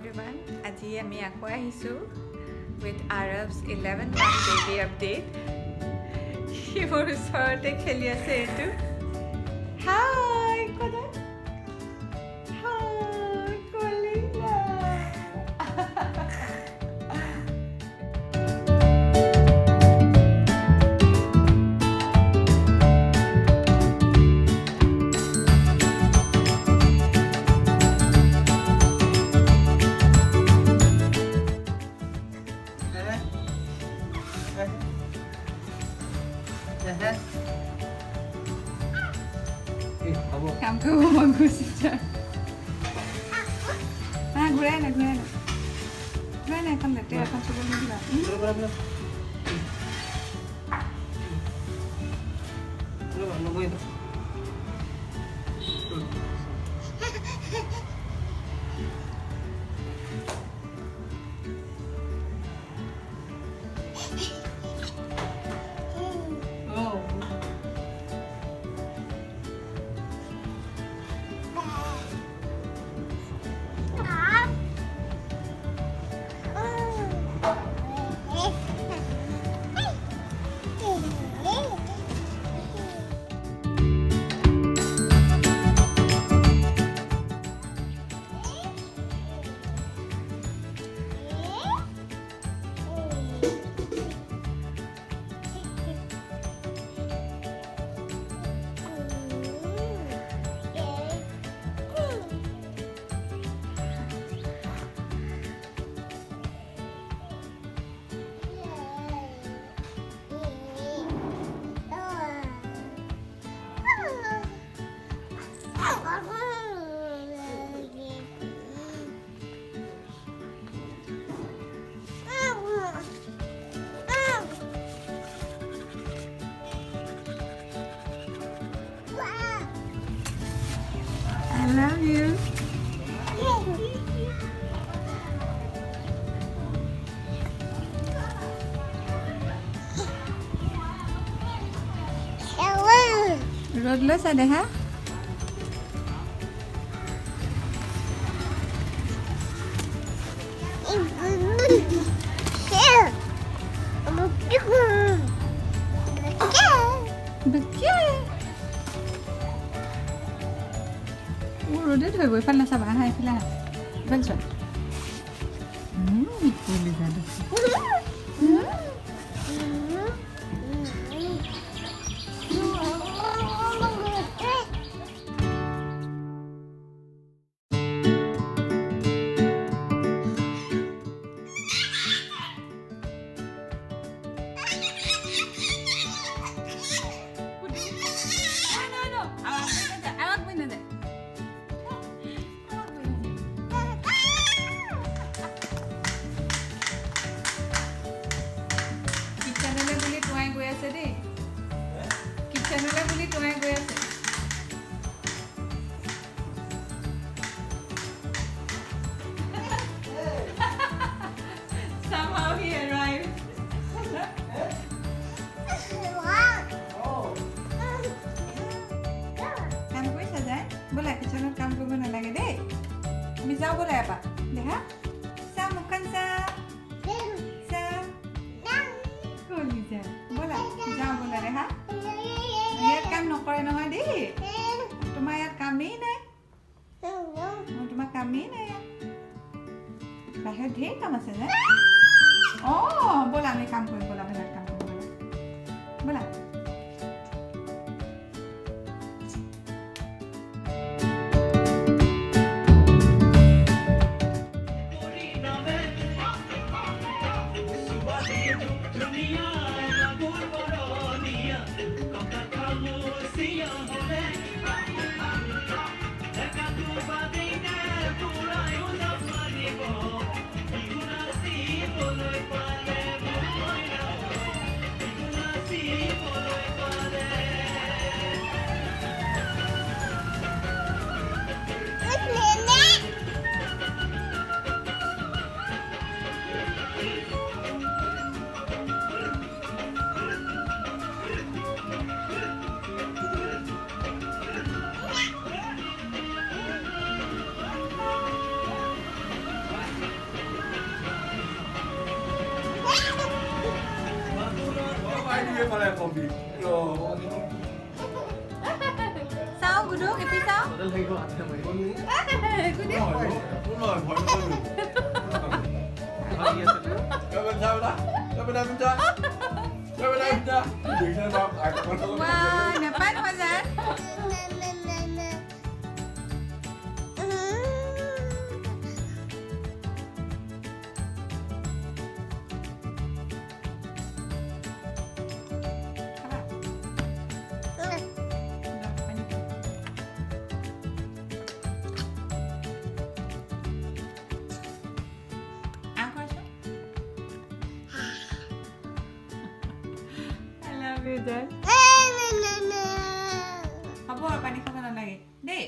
everyone. আজি আমি আকৌ আহিছোঁ with Aarav's 11-month baby update. C মোৰ ওচৰতে খেলি আছে এইটো. Hi, কোনে? Hi, Colina. Kamu ke rumah gue saja. Nah, gue enak. Gue enak kan nanti akan coba juga. Belum. Nunggu itu. I love you. Rodless ada ha? Rodit hơi với phân là sao bà hay phi là vâng chuẩn đi ra được Somehow he arrived. Kamu kuis saja? Boleh kecilkan kamu mana lagi deh? Bisa boleh apa? Lihat. Sa makan sa. Sa. Kulija. Boleh. Jangan boleh deh ha? Lihat kan nokor nokor deh. Cuma ya kami nih. Cuma kami nih ya. Bahaya deh kamu saja. Oh, bola আমি কাম করি bola বেলার কাম করি bola people Sao Gudu, cái sao? Wah, dapat Mazan? I love you, Dad. Apa panik ka na lagi? Di.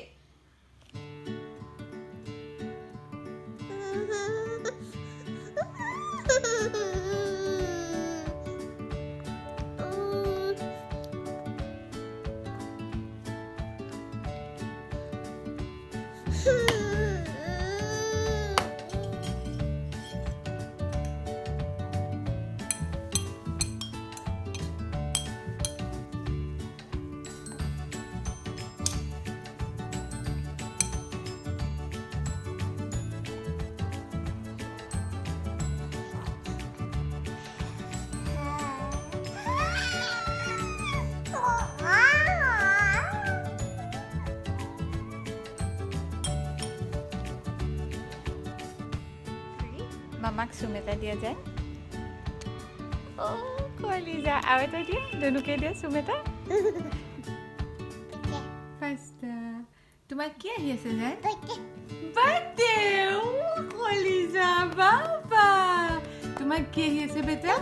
Mamak Sumita dia যায় কলিজা আৰু এটা দিয়া দুনুকে দিয়া Sumita ফাৰ্ষ্ট তোমাৰ কি আহি আছে যায় বাৰ্থডে কলিজা বাবা তোমাৰ কি আহি আছে বেটা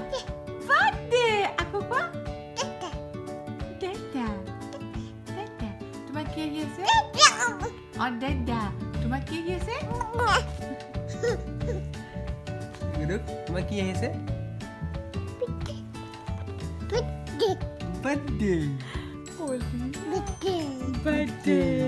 বাৰ্থডে আকৌ কোৱা দাদা দাদা তোমাৰ কি আহি আছে দাদা তোমাৰ কি আহি আছে Guduk, cuma kia hese? Birthday. Birthday.